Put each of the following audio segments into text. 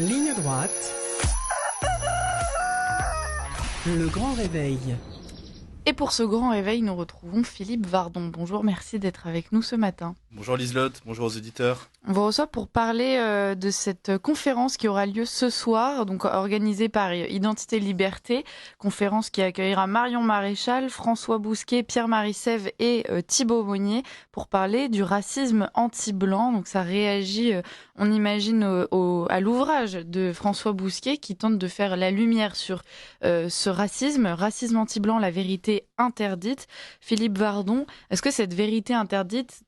Ligne droite. Le grand réveil. Et pour ce grand réveil, nous retrouvons Philippe Vardon. Bonjour, merci d'être avec nous ce matin. Bonjour Liselotte, bonjour aux éditeurs. On vous reçoit pour parler de cette conférence qui aura lieu ce soir, donc organisée par Identité Liberté, conférence qui accueillera Marion Maréchal, François Bousquet, Pierre-Marie Sèvres et Thibaut Monnier pour parler du racisme anti-blanc. Donc ça réagit, on imagine, à l'ouvrage de François Bousquet qui tente de faire la lumière sur ce racisme anti-blanc, la vérité interdite. Philippe Vardon, est-ce que cette vérité interdite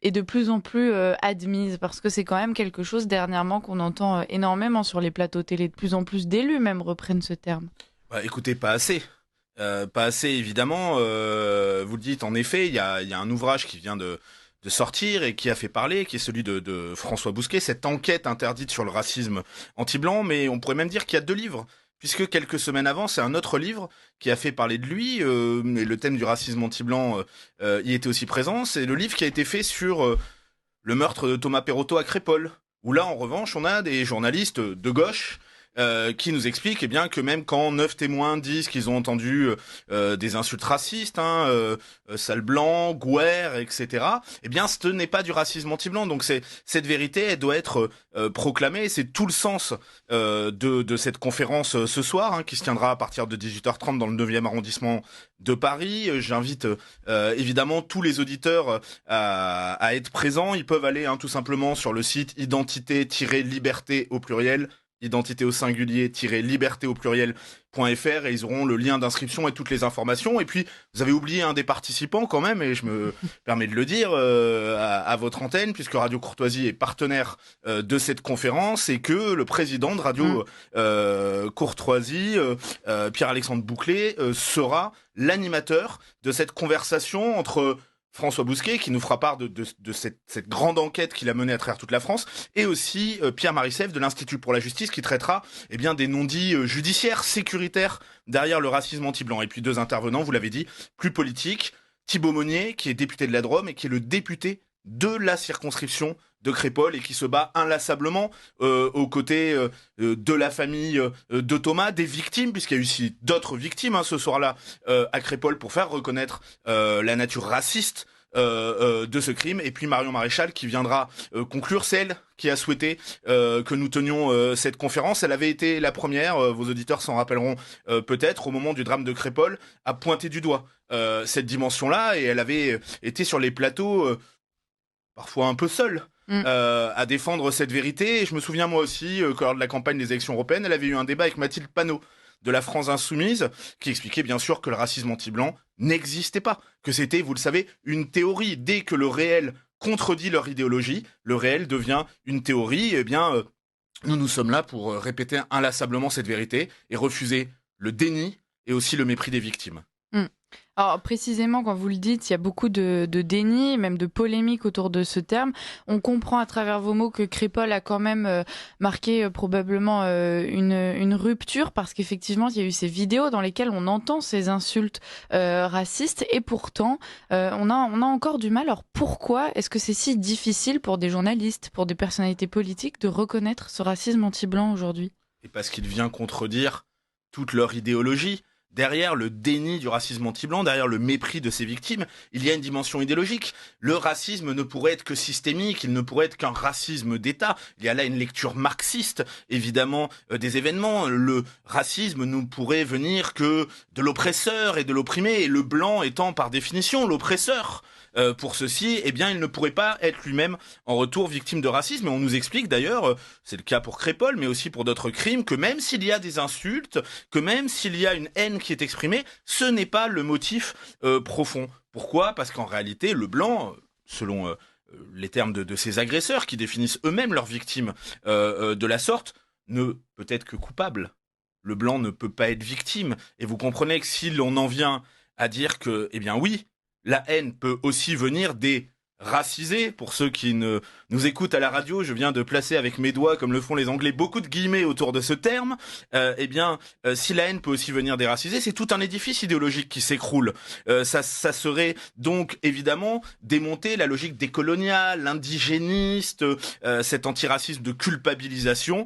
est de plus en plus admise, parce que c'est quand même quelque chose dernièrement qu'on entend énormément sur les plateaux télé, de plus en plus d'élus même reprennent ce terme. Écoutez, pas assez. Pas assez évidemment, vous le dites en effet, il y a un ouvrage qui vient de sortir et qui a fait parler, qui est celui de François Bousquet, cette enquête interdite sur le racisme anti-blanc, mais on pourrait même dire qu'il y a 2 livres. Puisque quelques semaines avant, c'est un autre livre qui a fait parler de lui, et le thème du racisme anti-blanc y était aussi présent. C'est le livre qui a été fait sur le meurtre de Thomas Perotto à Crépol, où là, en revanche, on a des journalistes de gauche qui nous expliquent que même quand 9 témoins disent qu'ils ont entendu des insultes racistes, sale blanc, gouer, etc., ce n'est pas du racisme anti-blanc. Donc cette vérité, elle doit être proclamée. C'est tout le sens de cette conférence ce soir, qui se tiendra à partir de 18h30 dans le 9e arrondissement de Paris. J'invite évidemment tous les auditeurs à être présents. Ils peuvent aller tout simplement sur le site identité-liberté au pluriel, identité au singulier liberté au pluriel.fr, et ils auront le lien d'inscription et toutes les informations. Et puis vous avez oublié un des participants quand même, et je me permets de le dire à votre antenne, puisque Radio Courtoisie est partenaire de cette conférence, et que le président de Radio Courtoisie, Pierre-Alexandre Bouclé, sera l'animateur de cette conversation entre François Bousquet, qui nous fera part de cette grande enquête qu'il a menée à travers toute la France, et aussi Pierre-Marie Sèvres de l'Institut pour la Justice, qui traitera des non-dits judiciaires, sécuritaires, derrière le racisme anti-blanc. Et puis 2 intervenants, vous l'avez dit, plus politiques, Thibaut Monnier, qui est député de la Drôme, et qui est le député de la circonscription de Crépol, et qui se bat inlassablement aux côtés de la famille de Thomas, des victimes, puisqu'il y a eu aussi d'autres victimes ce soir-là à Crépol, pour faire reconnaître la nature raciste de ce crime. Et puis Marion Maréchal qui viendra conclure. C'est elle qui a souhaité que nous tenions cette conférence. Elle avait été la première, vos auditeurs s'en rappelleront peut-être, au moment du drame de Crépol, à pointer du doigt cette dimension-là, et elle avait été sur les plateaux parfois un peu seule à défendre cette vérité. Et je me souviens moi aussi que lors de la campagne des élections européennes, elle avait eu un débat avec Mathilde Panot de la France Insoumise, qui expliquait bien sûr que le racisme anti-blanc n'existait pas, que c'était, vous le savez, une théorie. Dès que le réel contredit leur idéologie, le réel devient une théorie. Nous sommes là pour répéter inlassablement cette vérité et refuser le déni et aussi le mépris des victimes. Alors précisément, quand vous le dites, il y a beaucoup de déni, même de polémique autour de ce terme. On comprend à travers vos mots que Crépol a quand même marqué probablement une rupture, parce qu'effectivement, il y a eu ces vidéos dans lesquelles on entend ces insultes racistes, et pourtant, on a encore du mal. Alors pourquoi est-ce que c'est si difficile pour des journalistes, pour des personnalités politiques, de reconnaître ce racisme anti-blanc aujourd'hui ? Et parce qu'il vient contredire toute leur idéologie. Derrière le déni du racisme anti-blanc, derrière le mépris de ces victimes, il y a une dimension idéologique. Le racisme ne pourrait être que systémique, il ne pourrait être qu'un racisme d'État. Il y a là une lecture marxiste, évidemment, des événements. Le racisme ne pourrait venir que de l'oppresseur et de l'opprimé, et le blanc étant par définition l'oppresseur. Pour ceci, il ne pourrait pas être lui-même en retour victime de racisme. Et on nous explique d'ailleurs, c'est le cas pour Crépol, mais aussi pour d'autres crimes, que même s'il y a des insultes, que même s'il y a une haine qui est exprimée, ce n'est pas le motif profond. Pourquoi ? Parce qu'en réalité, le blanc, selon les termes de ces agresseurs qui définissent eux-mêmes leurs victimes de la sorte, ne peut être que coupable. Le blanc ne peut pas être victime. Et vous comprenez que si l'on en vient à dire que, oui, la haine peut aussi venir des racisés. Pour ceux qui ne nous écoutent à la radio, je viens de placer avec mes doigts, comme le font les Anglais, beaucoup de guillemets autour de ce terme. Si la haine peut aussi venir des racisés, c'est tout un édifice idéologique qui s'écroule. Ça serait donc évidemment démonter la logique décoloniale, l'indigéniste, cet antiracisme de culpabilisation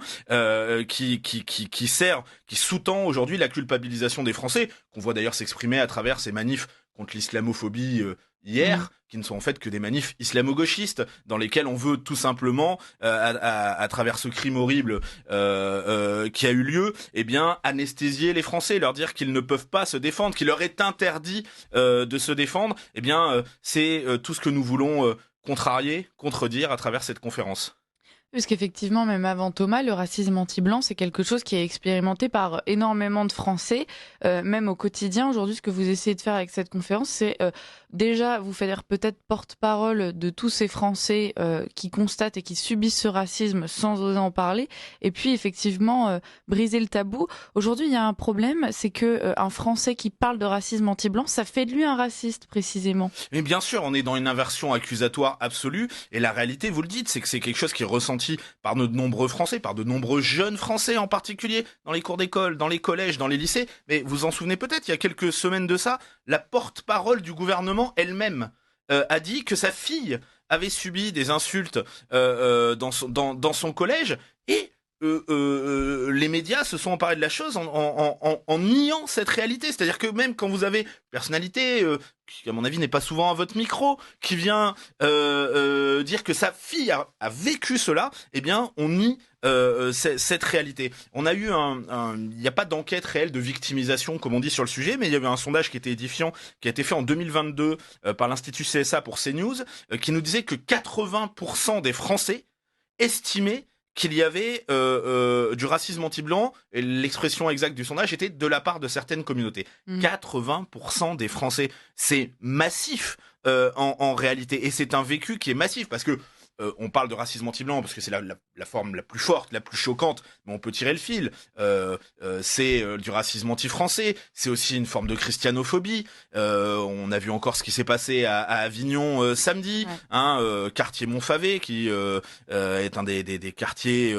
qui sous-tend aujourd'hui la culpabilisation des Français, qu'on voit d'ailleurs s'exprimer à travers ces manifs contre l'islamophobie hier, qui ne sont en fait que des manifs islamo-gauchistes, dans lesquels on veut tout simplement, à travers ce crime horrible qui a eu lieu, anesthésier les Français, leur dire qu'ils ne peuvent pas se défendre, qu'il leur est interdit de se défendre. C'est tout ce que nous voulons contrarier, contredire à travers cette conférence. Parce qu'effectivement, même avant Thomas, le racisme anti-blanc, c'est quelque chose qui est expérimenté par énormément de Français, même au quotidien. Aujourd'hui, ce que vous essayez de faire avec cette conférence, c'est déjà vous faire peut-être porte-parole de tous ces Français qui constatent et qui subissent ce racisme sans oser en parler, et puis effectivement briser le tabou. Aujourd'hui, il y a un problème, c'est que un Français qui parle de racisme anti-blanc, ça fait de lui un raciste, précisément. Mais bien sûr, on est dans une inversion accusatoire absolue, et la réalité, vous le dites, c'est que c'est quelque chose qui est ressenti par de nombreux Français, par de nombreux jeunes Français en particulier, dans les cours d'école, dans les collèges, dans les lycées. Mais vous en souvenez peut-être, il y a quelques semaines de ça, la porte-parole du gouvernement elle-même a dit que sa fille avait subi des insultes dans son collège, et les médias se sont emparés de la chose en niant cette réalité. C'est-à-dire que même quand vous avez une personnalité qui, à mon avis, n'est pas souvent à votre micro, qui vient dire que sa fille a vécu cela, on nie cette réalité. On a eu il n'y a pas d'enquête réelle de victimisation, comme on dit sur le sujet, mais il y avait un sondage qui était édifiant, qui a été fait en 2022 par l'Institut CSA pour CNews, qui nous disait que 80% des Français estimaient qu'il y avait du racisme anti-blanc, et l'expression exacte du sondage était de la part de certaines communautés. 80% des Français, c'est massif en réalité, et c'est un vécu qui est massif, parce que on parle de racisme anti-blanc parce que c'est la forme la plus forte, la plus choquante, mais on peut tirer le fil. C'est du racisme anti-français, c'est aussi une forme de christianophobie. On a vu encore ce qui s'est passé à Avignon samedi, quartier Montfavet, qui est un des quartiers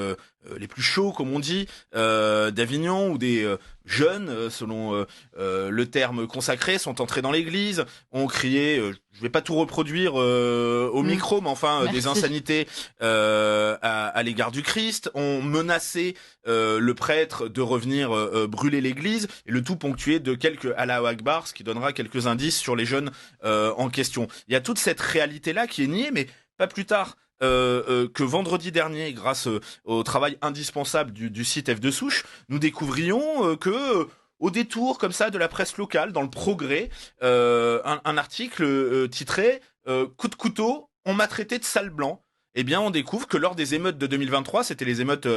les plus chauds, comme on dit, d'Avignon, où des jeunes, selon le terme consacré, sont entrés dans l'église, ont crié, je vais pas tout reproduire au micro, mais enfin des insanités à l'égard du Christ, ont menacé le prêtre de revenir brûler l'église, et le tout ponctué de quelques Allahu Akbar, ce qui donnera quelques indices sur les jeunes en question. Il y a toute cette réalité-là qui est niée, mais pas plus tard que vendredi dernier, grâce au travail indispensable du site F de Souche, nous découvrions que au détour comme ça de la presse locale, dans le Progrès, un article titré coup de couteau, on m'a traité de sale blanc. On découvre que lors des émeutes de 2023, c'était les émeutes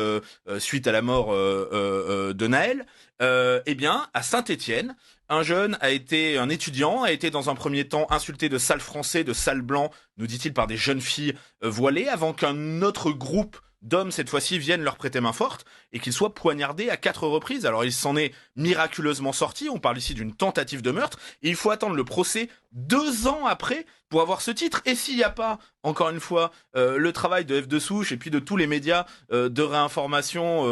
suite à la mort de Naël, à Saint-Étienne, un étudiant a été dans un premier temps insulté de sale français, de sale blanc, nous dit-il, par des jeunes filles voilées, avant qu'un autre groupe d'hommes, cette fois-ci, viennent leur prêter main forte et qu'il soit poignardé à 4 reprises. Alors il s'en est miraculeusement sorti, on parle ici d'une tentative de meurtre, et il faut attendre le procès 2 ans après pour avoir ce titre. Et s'il n'y a pas, encore une fois, le travail de F de Souche et puis de tous les médias de réinformation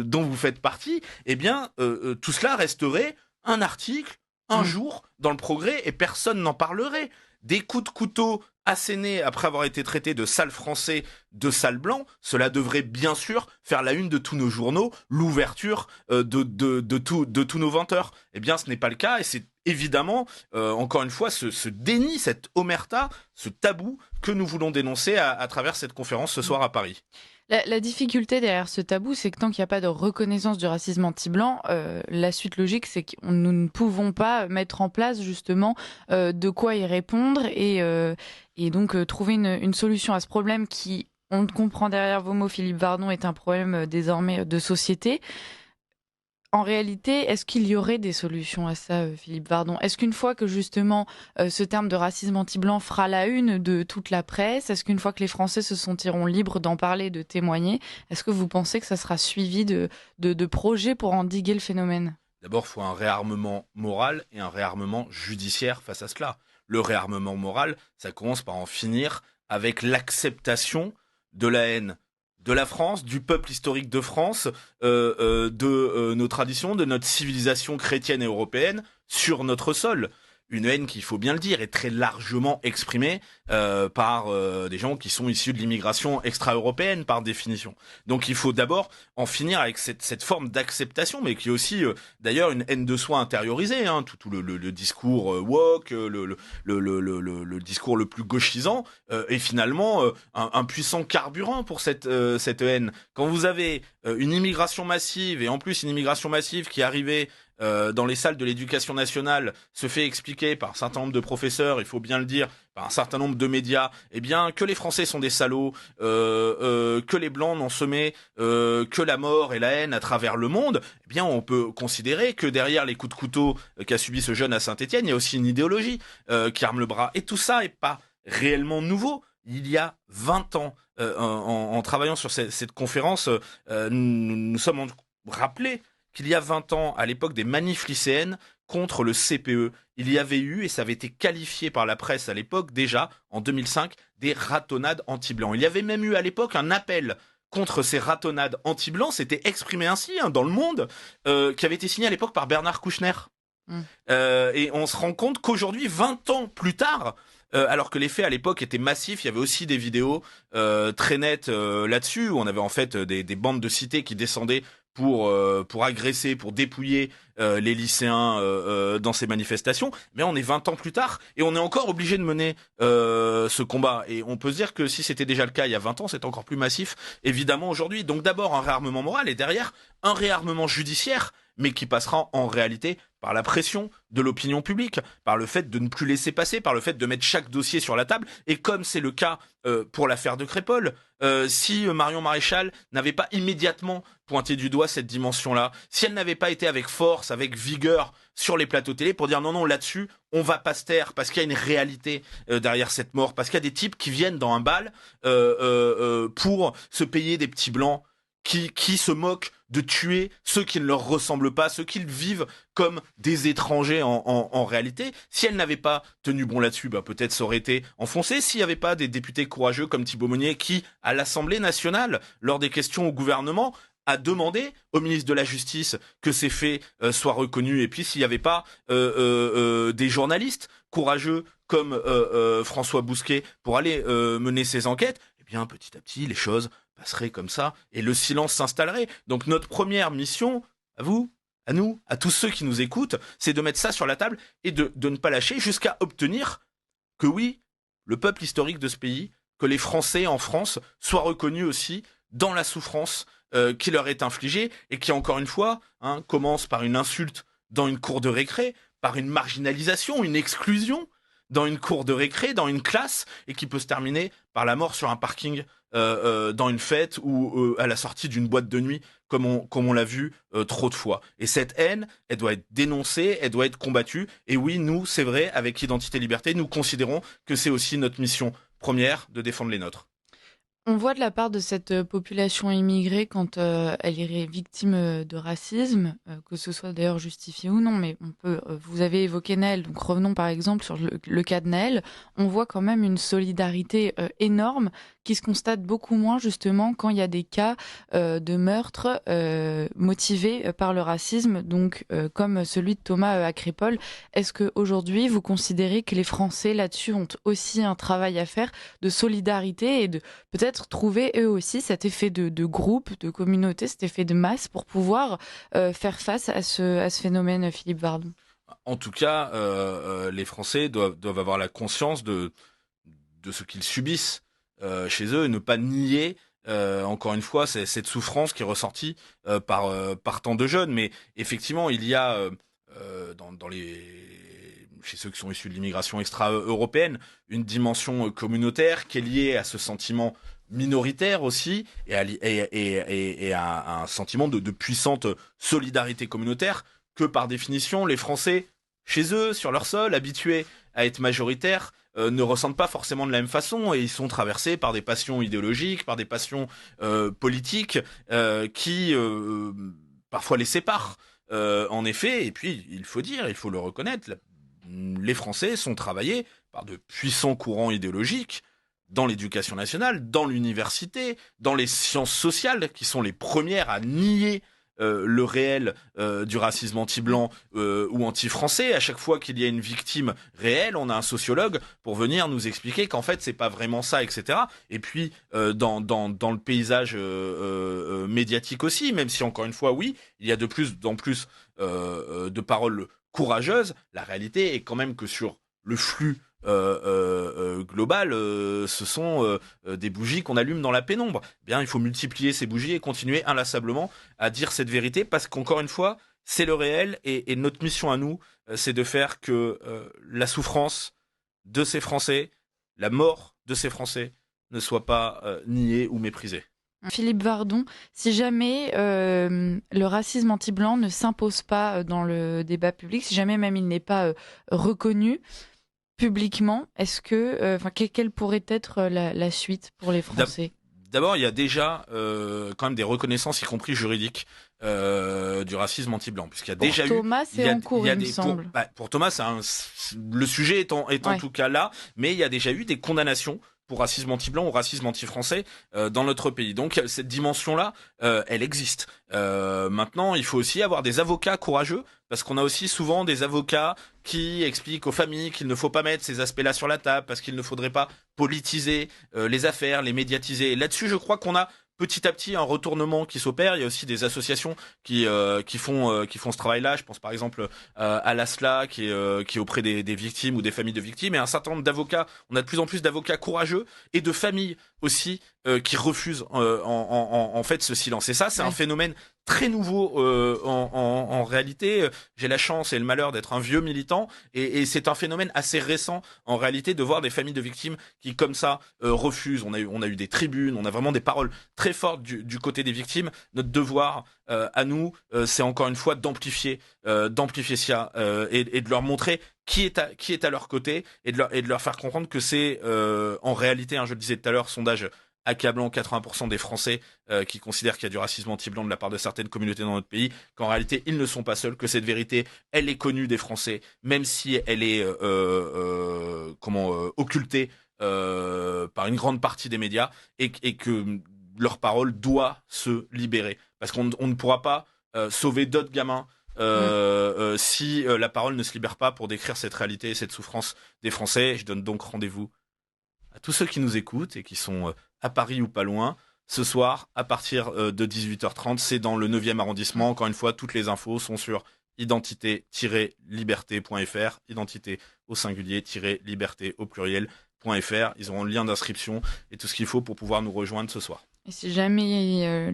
dont vous faites partie, tout cela resterait un article, un jour, dans le Progrès, et personne n'en parlerait. Des coups de couteau assénés après avoir été traités de sale français, de sale blanc, cela devrait bien sûr faire la une de tous nos journaux, l'ouverture de tous nos 20 heures. Ce n'est pas le cas, et c'est évidemment, encore une fois, ce déni, cette omerta, ce tabou que nous voulons dénoncer à travers cette conférence ce soir à Paris. La difficulté derrière ce tabou, c'est que tant qu'il n'y a pas de reconnaissance du racisme anti-blanc, la suite logique, c'est que nous ne pouvons pas mettre en place justement de quoi y répondre et donc trouver une solution à ce problème qui, on le comprend derrière vos mots, Philippe Vardon, est un problème désormais de société. En réalité, est-ce qu'il y aurait des solutions à ça, Philippe Vardon ? Est-ce qu'une fois que justement ce terme de racisme anti-blanc fera la une de toute la presse, est-ce qu'une fois que les Français se sentiront libres d'en parler, de témoigner, est-ce que vous pensez que ça sera suivi de projets pour endiguer le phénomène ? D'abord, il faut un réarmement moral et un réarmement judiciaire face à cela. le réarmement moral, ça commence par en finir avec l'acceptation de la haine de la France, du peuple historique de France, de nos traditions, de notre civilisation chrétienne et européenne sur notre sol. Une haine qui, il faut bien le dire, est très largement exprimée par des gens qui sont issus de l'immigration extra-européenne par définition. Donc il faut d'abord en finir avec cette forme d'acceptation, mais qui est aussi d'ailleurs une haine de soi intériorisée. Hein, tout le discours woke, le discours le plus gauchisant est finalement un puissant carburant pour cette haine. Quand vous avez une immigration massive, et en plus une immigration massive qui est arrivée dans les salles de l'éducation nationale, se fait expliquer par un certain nombre de professeurs, il faut bien le dire, par un certain nombre de médias, eh bien que les Français sont des salauds, que les Blancs n'ont semé que la mort et la haine à travers le monde, eh bien on peut considérer que derrière les coups de couteau qu'a subi ce jeune à Saint-Étienne, il y a aussi une idéologie qui arme le bras. Et tout ça est pas réellement nouveau. Il y a 20 ans, en travaillant sur cette conférence, nous sommes rappelés qu'il y a 20 ans, à l'époque des manifs lycéennes contre le CPE, il y avait eu, et ça avait été qualifié par la presse à l'époque déjà, en 2005, des ratonnades anti-blancs. Il y avait même eu à l'époque un appel contre ces ratonnades anti-blancs, c'était exprimé ainsi dans le monde, qui avait été signé à l'époque par Bernard Kouchner. Et on se rend compte qu'aujourd'hui, 20 ans plus tard, alors que les faits à l'époque étaient massifs, il y avait aussi des vidéos très nettes là-dessus, où on avait en fait des bandes de cités qui descendaient pour agresser, pour dépouiller les lycéens dans ces manifestations. Mais on est 20 ans plus tard et on est encore obligé de mener ce combat. Et on peut se dire que si c'était déjà le cas il y a 20 ans, c'est encore plus massif, évidemment, aujourd'hui. Donc d'abord un réarmement moral et derrière un réarmement judiciaire, mais qui passera en réalité par la pression de l'opinion publique, par le fait de ne plus laisser passer, par le fait de mettre chaque dossier sur la table. Et comme c'est le cas pour l'affaire de Crépol, si Marion Maréchal n'avait pas immédiatement pointé du doigt cette dimension-là, si elle n'avait pas été avec force, avec vigueur sur les plateaux télé pour dire non, là-dessus, on va pas se taire parce qu'il y a une réalité derrière cette mort, parce qu'il y a des types qui viennent dans un bal pour se payer des petits blancs qui se moquent de tuer ceux qui ne leur ressemblent pas, ceux qui vivent comme des étrangers en réalité. Si elle n'avait pas tenu bon là-dessus, peut-être ça aurait été enfoncé. S'il n'y avait pas des députés courageux comme Thibault Monnier qui, à l'Assemblée nationale, lors des questions au gouvernement, a demandé au ministre de la Justice que ces faits soient reconnus. Et puis s'il n'y avait pas des journalistes courageux comme François Bousquet pour aller mener ces enquêtes, eh bien petit à petit les choses passerait comme ça et le silence s'installerait. Donc notre première mission, à vous, à nous, à tous ceux qui nous écoutent, c'est de mettre ça sur la table et de ne pas lâcher jusqu'à obtenir que oui, le peuple historique de ce pays, que les Français en France soient reconnus aussi dans la souffrance qui leur est infligée et qui, encore une fois, commence par une insulte dans une cour de récré, par une marginalisation, une exclusion dans une cour de récré, dans une classe, et qui peut se terminer par la mort sur un parking dans une fête ou à la sortie d'une boîte de nuit, comme on l'a vu trop de fois. Et cette haine, elle doit être dénoncée, elle doit être combattue. Et oui, nous, c'est vrai, avec Identité Liberté, nous considérons que c'est aussi notre mission première de défendre les nôtres. On voit de la part de cette population immigrée quand elle est victime de racisme, que ce soit d'ailleurs justifié ou non, mais on peut. Vous avez évoqué Naël, donc revenons par exemple sur le cas de Naël. On voit quand même une solidarité énorme qui se constate beaucoup moins justement quand il y a des cas de meurtre motivés par le racisme, donc comme celui de Thomas à Crépol. Est-ce qu'aujourd'hui vous considérez que les Français là-dessus ont aussi un travail à faire de solidarité et de peut-être trouver eux aussi cet effet de groupe, de communauté, cet effet de masse pour pouvoir faire face à ce phénomène, Philippe Vardon? En tout cas, les Français doivent avoir la conscience de ce qu'ils subissent chez eux et ne pas nier, encore une fois, cette souffrance qui est ressortie par tant de jeunes. Mais effectivement, il y a chez ceux qui sont issus de l'immigration extra-européenne, une dimension communautaire qui est liée à ce sentiment minoritaire aussi et à un sentiment de puissante solidarité communautaire que par définition les Français chez eux sur leur sol habitués à être majoritaires ne ressentent pas forcément de la même façon et ils sont traversés par des passions idéologiques, par des passions politiques qui parfois les séparent en effet. Et puis il faut le reconnaître, les Français sont travaillés par de puissants courants idéologiques dans l'éducation nationale, dans l'université, dans les sciences sociales, qui sont les premières à nier le réel du racisme anti-blanc ou anti-français. À chaque fois qu'il y a une victime réelle, on a un sociologue pour venir nous expliquer qu'en fait c'est pas vraiment ça, etc. Et puis dans le paysage médiatique aussi, même si encore une fois oui, il y a de plus en plus de paroles courageuses, la réalité est quand même que sur le flux global, ce sont des bougies qu'on allume dans la pénombre. Bien, il faut multiplier ces bougies et continuer inlassablement à dire cette vérité, parce qu'encore une fois, c'est le réel, et notre mission à nous, c'est de faire que la souffrance de ces Français, la mort de ces Français, ne soit pas niée ou méprisée. Philippe Vardon, si jamais le racisme anti-blanc ne s'impose pas dans le débat public, si jamais même il n'est pas reconnu publiquement, est-ce que, quelle pourrait être la suite pour les Français ? D'abord, il y a déjà quand même des reconnaissances, y compris juridiques, du racisme anti-blanc, puisqu'il y a déjà eu. Thomas, c'est en cours, il me semble. Pour Thomas, le sujet est en tout cas là, mais il y a déjà eu des condamnations pour racisme anti-blanc ou racisme anti-français dans notre pays. Donc cette dimension-là, elle existe. Maintenant, il faut aussi avoir des avocats courageux, parce qu'on a aussi souvent des avocats qui expliquent aux familles qu'il ne faut pas mettre ces aspects-là sur la table, parce qu'il ne faudrait pas politiser les affaires, les médiatiser. Et là-dessus, je crois qu'on a petit à petit un retournement qui s'opère. Il y a aussi des associations qui font ce travail-là. Je pense par exemple à l'ASLA qui est auprès des victimes ou des familles de victimes, et un certain nombre d'avocats. On a de plus en plus d'avocats courageux et de familles aussi qui refusent en fait ce silence. Et ça, c'est un phénomène très nouveau en réalité. J'ai la chance et le malheur d'être un vieux militant, et c'est un phénomène assez récent en réalité de voir des familles de victimes qui comme ça refusent. On a eu des tribunes, on a vraiment des paroles très fortes du côté des victimes. Notre devoir à nous, c'est encore une fois d'amplifier ça et de leur montrer qui est à leur côté, et de leur faire comprendre que c'est en réalité, je le disais tout à l'heure, sondage accablant, 80% des Français qui considèrent qu'il y a du racisme anti-blanc de la part de certaines communautés dans notre pays, qu'en réalité ils ne sont pas seuls, que cette vérité elle est connue des Français, même si elle est occultée par une grande partie des médias, et que leur parole doit se libérer, parce qu'on ne pourra pas sauver d'autres gamins si la parole ne se libère pas pour décrire cette réalité et cette souffrance des Français. Je donne donc rendez-vous à tous ceux qui nous écoutent et qui sont à Paris ou pas loin, ce soir à partir de 18h30, c'est dans le 9e arrondissement. Encore une fois, toutes les infos sont sur identité-liberté.fr, identité au singulier-liberté au pluriel.fr. Ils auront le lien d'inscription et tout ce qu'il faut pour pouvoir nous rejoindre ce soir. Et si jamais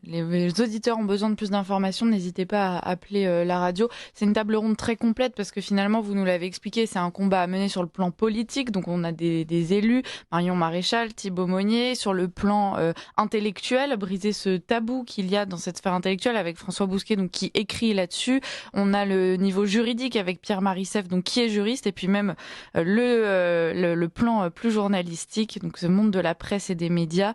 les auditeurs ont besoin de plus d'informations, n'hésitez pas à appeler la radio. C'est une table ronde très complète, parce que finalement, vous nous l'avez expliqué, c'est un combat à mener sur le plan politique. Donc on a des élus, Marion Maréchal, Thibaut Monnier, sur le plan intellectuel, briser ce tabou qu'il y a dans cette sphère intellectuelle, avec François Bousquet donc qui écrit là-dessus. On a le niveau juridique avec Pierre-Marie Sèvres, donc qui est juriste, et puis même le plan plus journalistique, donc ce monde de la presse et des médias.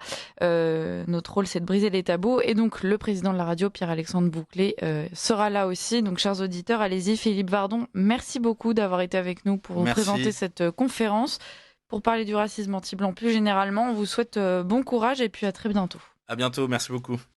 Notre rôle, c'est de briser les tabous, et donc le président de la radio, Pierre-Alexandre Bouclé, sera là aussi. Donc chers auditeurs, allez-y. Philippe Vardon, merci beaucoup d'avoir été avec nous pour vous présenter cette conférence, pour parler du racisme anti-blanc plus généralement. On vous souhaite bon courage et puis à très bientôt. À bientôt, merci beaucoup.